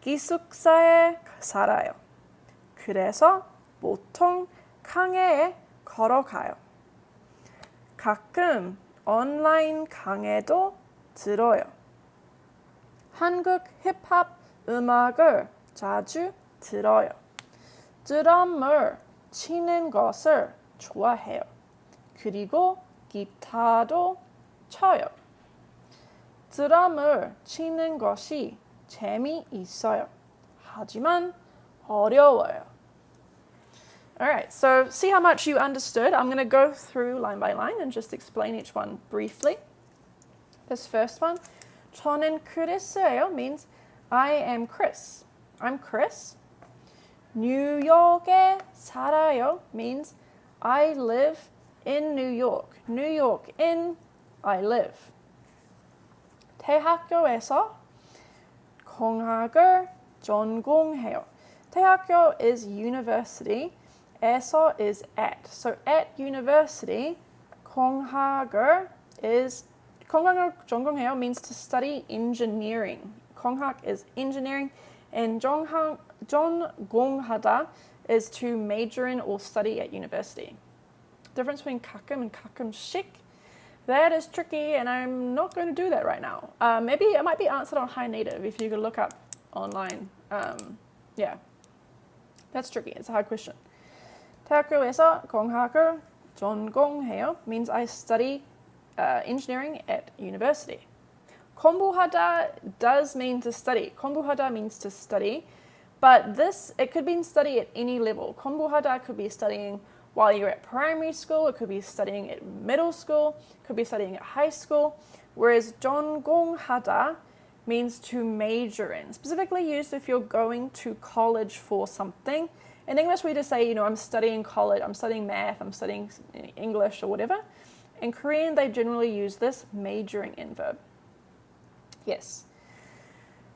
기숙사에 살아요. 그래서 보통 강의에 걸어가요. 가끔 온라인 강의도 들어요. 한국 힙합 음악을 자주 들어요. 드럼을 치는 것을 좋아해요. 그리고 기타도 쳐요. 드럼을 치는 것이 재미있어요. 하지만 어려워요. Alright, so see how much you understood. I'm going to go through line by line and just explain each one briefly. This first one, 저는 크리스예요 means I am Chris. I'm Chris. 뉴욕에 살아요 means I live in New York. New York in I live. 대학교에서 공학을 전공해요. 대학교 is university. 에서 is at. So at university, 공학을 전공해요 means to study engineering. 공학 is engineering, and 전공하다 is to major in or study at university. The difference between 가끔 and 가끔씩, that is tricky, and I'm not going to do that right now. Maybe it might be answered on High Native if you could look up online. Yeah, that's tricky. It's a hard question. 대학교에서 공학을 전공해요 means I study engineering at university. 공부하다 does mean to study. 공부하다 means to study, but it could be study at any level. 공부하다 could be studying while you're at primary school, it could be studying at middle school, it could be studying at high school, whereas 전공하다 means to major in, specifically used if you're going to college for something. In English, we just say, I'm studying college, I'm studying math, I'm studying English or whatever. In Korean, they generally use this majoring in verb. Yes.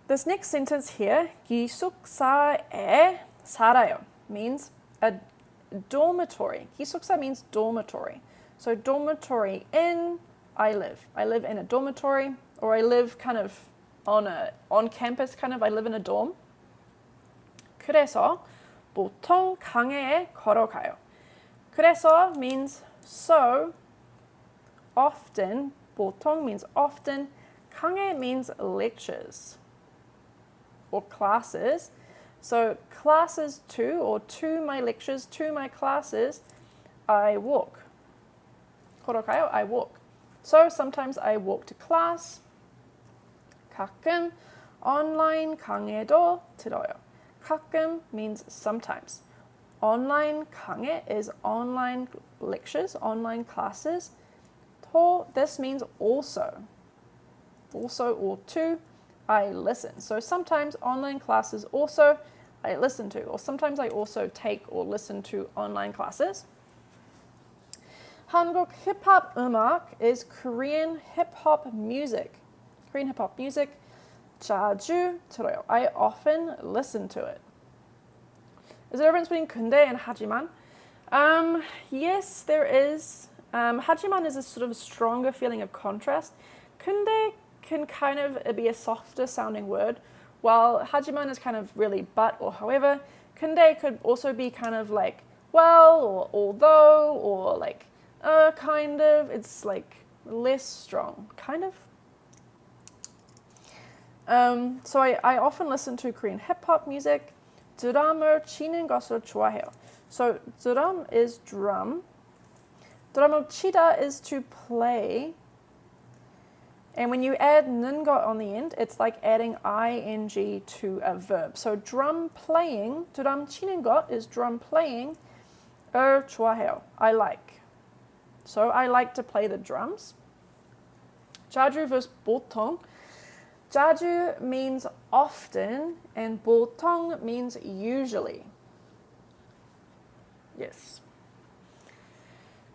This next sentence here, 기숙사에 살아요, means a dormitory. 기숙사 means dormitory. So dormitory in, I live. I live in a dormitory, or I live kind of on campus, I live in a dorm. 그래서 보통 강의에 걸어가요. 그래서 means so, often, 보통 means often, 강의 means lectures or classes. So classes to, or to my lectures, to my classes, I walk. 걸어가요, I walk. So sometimes I walk to class. 가끔 온라인 강의도 들어요. 가끔 means sometimes. Online 강의 is online lectures, online classes. This means also. Also or to, I listen. So sometimes online classes also I listen to, or sometimes I also take or listen to online classes. 한국 힙합 음악 is Korean hip-hop music. Korean hip-hop music. 자주 들어요. I often listen to it. Is there a difference between 근데 and 하지만? Yes, there is. 하지만 is a sort of stronger feeling of contrast. 근데 can kind of be a softer sounding word, while 하지만 is kind of really but or however. 근데 could also be kind of like well or although or like kind of. It's like less strong, kind of. So I often listen to Korean hip-hop music. 드럼을 치는 것을 좋아해요. So 드럼 is drum. 드럼을 치다 is to play. And when you add 는 것 on the end, it's like adding ing to a verb. So drum playing, 드럼 치는 것 is drum playing. 을 좋아해요. I like. So I like to play the drums. 자주 versus 보통. 자주 means often and 보통 means usually. Yes.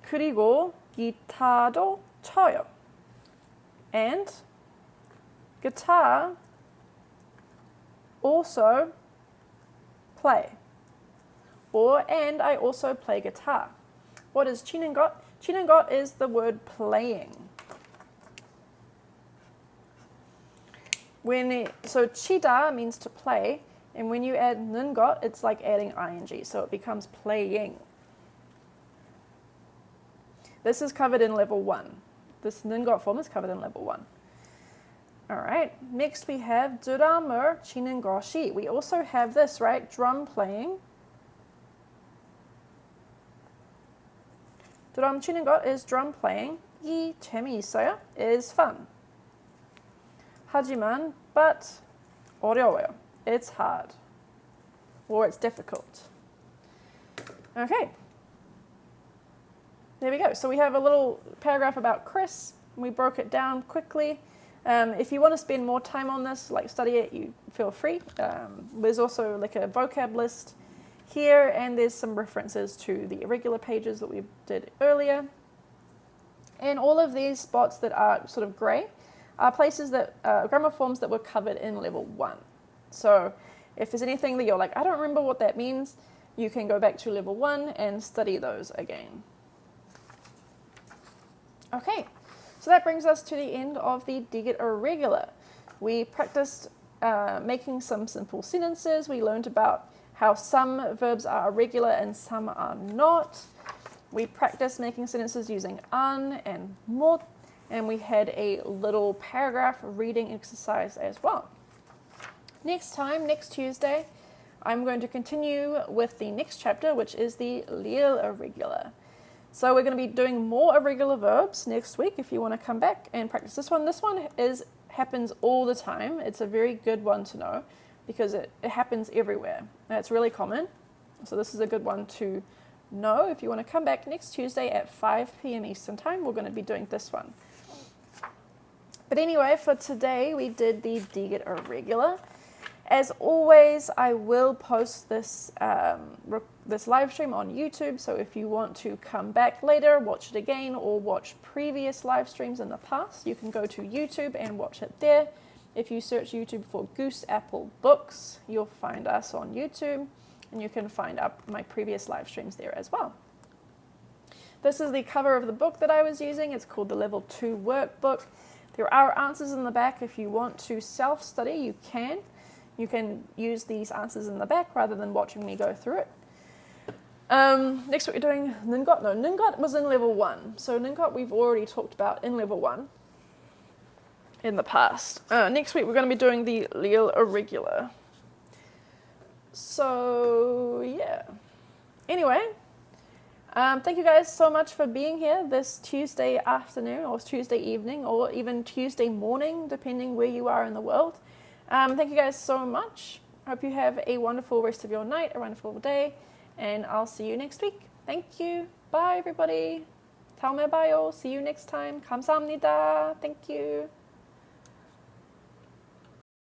그리고 기타도 쳐요. And guitar also play. And I also play guitar. What is 치는 것? 치는 것 is the word playing. So 치다 means to play, and when you add 는 것, it's like adding ing, so it becomes playing. This is covered in level 1. This 는 것 form is covered in level 1. Alright, next we have 드럼을 치는 것이. We also have this, right? Drum playing. 드럼 치는 것 is drum playing. 이 재미있어요 is fun. 하지만, but 어려워요. It's hard. Or it's difficult. Okay. There we go. So we have a little paragraph about Chris. We broke it down quickly. If you want to spend more time on this, like study it, you feel free. There's also like a vocab list here, and there's some references to the irregular pages that we did earlier. And all of these spots that are sort of grey are places that, grammar forms that were covered in level 1. So if there's anything that you're like, I don't remember what that means, you can go back to level 1 and study those again. Okay, so that brings us to the end of the Dig It Irregular. We practiced making some simple sentences. We learned about how some verbs are irregular and some are not. We practiced making sentences using an and mot, and we had a little paragraph reading exercise as well. Next time, next Tuesday, I'm going to continue with the next chapter, which is the real irregular. So we're going to be doing more irregular verbs next week if you want to come back and practice this one. This one happens all the time. It's a very good one to know because it happens everywhere. And it's really common. So this is a good one to know. If you want to come back next Tuesday at 5 p.m. Eastern Time, we're going to be doing this one. But anyway, for today, we did the Dig It Irregular. As always, I will post this this live stream on YouTube, so if you want to come back later, watch it again, or watch previous live streams in the past, you can go to YouTube and watch it there. If you search YouTube for Goose Apple Books, you'll find us on YouTube, and you can find up my previous live streams there as well. This is the cover of the book that I was using. It's called the Level 2 Workbook. There are answers in the back. If you want to self-study, you can. You can use these answers in the back rather than watching me go through it. Next, what we're doing, 능것. No, 능것 was in level 1. So 능것 we've already talked about in level 1 in the past. Next week, we're going to be doing the real irregular. So, yeah. Anyway, thank you guys so much for being here this Tuesday afternoon or Tuesday evening or even Tuesday morning, depending where you are in the world. Thank you guys so much. I hope you have a wonderful rest of your night, a wonderful day, and I'll see you next week. Thank you. Bye, everybody. 다음에 봐요. See you next time. 감사합니다. Thank you.